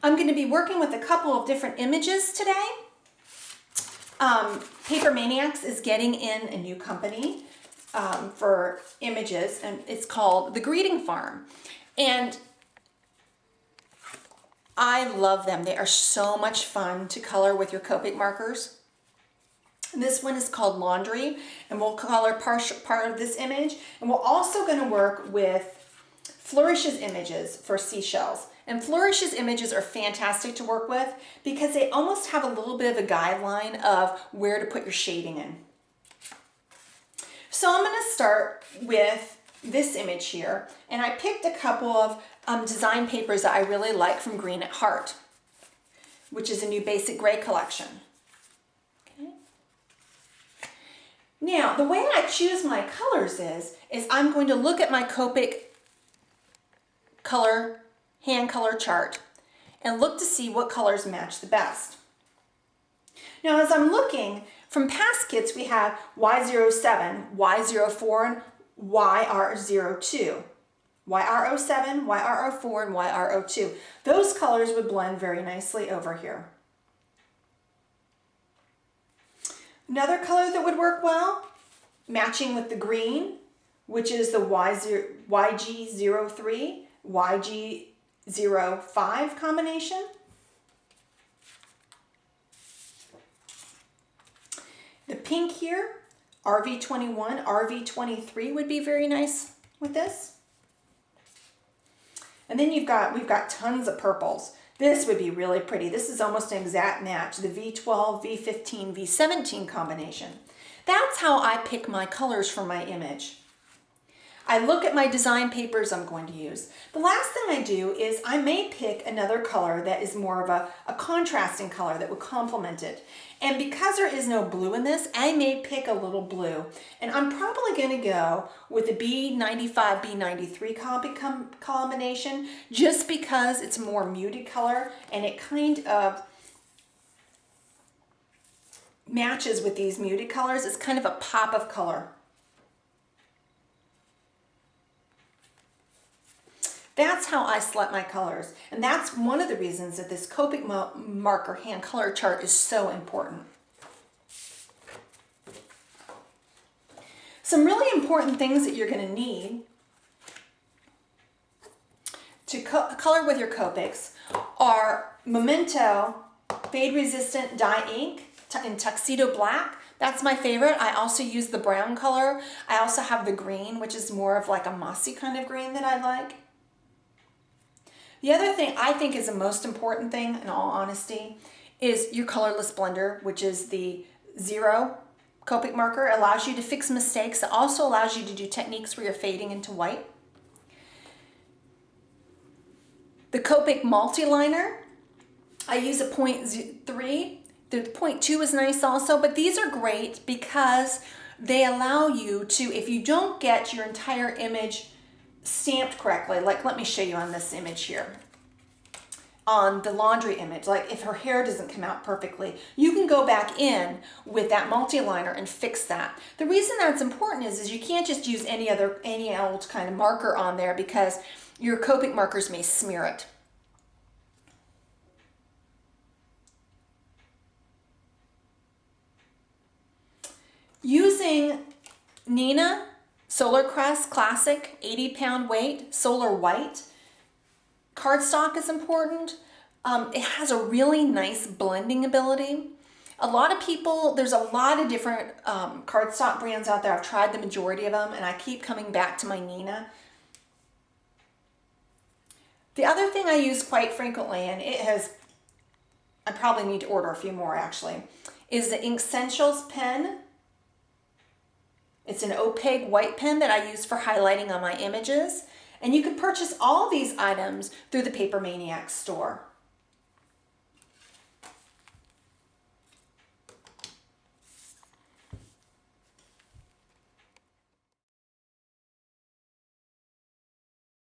I'm going to be working with a couple of different images today. Paper Maniacs is getting in a new company for images, and it's called The Greeting Farm. And I love them. They are so much fun to color with your Copic markers. And this one is called Laundry, and we'll color part of this image. And we're also going to work with Flourish's images for seashells. And Flourish's images are fantastic to work with because they almost have a little bit of a guideline of where to put your shading in. So I'm going to start with this image here, and I picked a couple of design papers that I really like from Green at Heart, which is a new basic gray collection. Okay. Now, the way I choose my colors is I'm going to look at my Copic hand color chart and look to see what colors match the best. Now, as I'm looking, from past kits we have Y07, Y04, and YR02. YR07, YR04, and YR02. Those colors would blend very nicely over here. Another color that would work well, matching with the green, which is the YG03, YG05 combination. The pink here, RV21, RV23 would be very nice with this. And then we've got tons of purples. This would be really pretty. This is almost an exact match, the V12, V15, V17 combination. That's how I pick my colors for my image. I look at my design papers I'm going to use. The last thing I do is I may pick another color that is more of a contrasting color that would complement it. And because there is no blue in this, I may pick a little blue. And I'm probably going to go with the B95, B93 combination just because it's more muted color and it kind of matches with these muted colors. It's kind of a pop of color. That's how I select my colors, and that's one of the reasons that this Copic marker hand color chart is so important. Some really important things that you're going to need to color with your Copics are Memento Fade Resistant Dye Ink in Tuxedo Black. That's my favorite. I also use the brown color. I also have the green, which is more of like a mossy kind of green that I like. The other thing I think is the most important thing, in all honesty, is your colorless blender, which is the 0 Copic marker. It allows you to fix mistakes. It also allows you to do techniques where you're fading into white. The Copic multi-liner, I use a 0.3. The 0.2 is nice also, but these are great because they allow you to, if you don't get your entire image stamped correctly, like let me show you on this image here, on the laundry image, like if her hair doesn't come out perfectly, you can go back in with that multi-liner and fix that. The reason that's important is you can't just use any old kind of marker on there because your Copic markers may smear it. Using Neenah Solar Crest Classic 80-pound weight, Solar White. Cardstock is important. It has a really nice blending ability. A lot of people, there's a lot of different cardstock brands out there. I've tried the majority of them and I keep coming back to my Neenah. The other thing I use quite frequently, and I probably need to order a few more actually, is the Inkessentials pen. It's an opaque white pen that I use for highlighting on my images. And you can purchase all these items through the Paper Maniac store.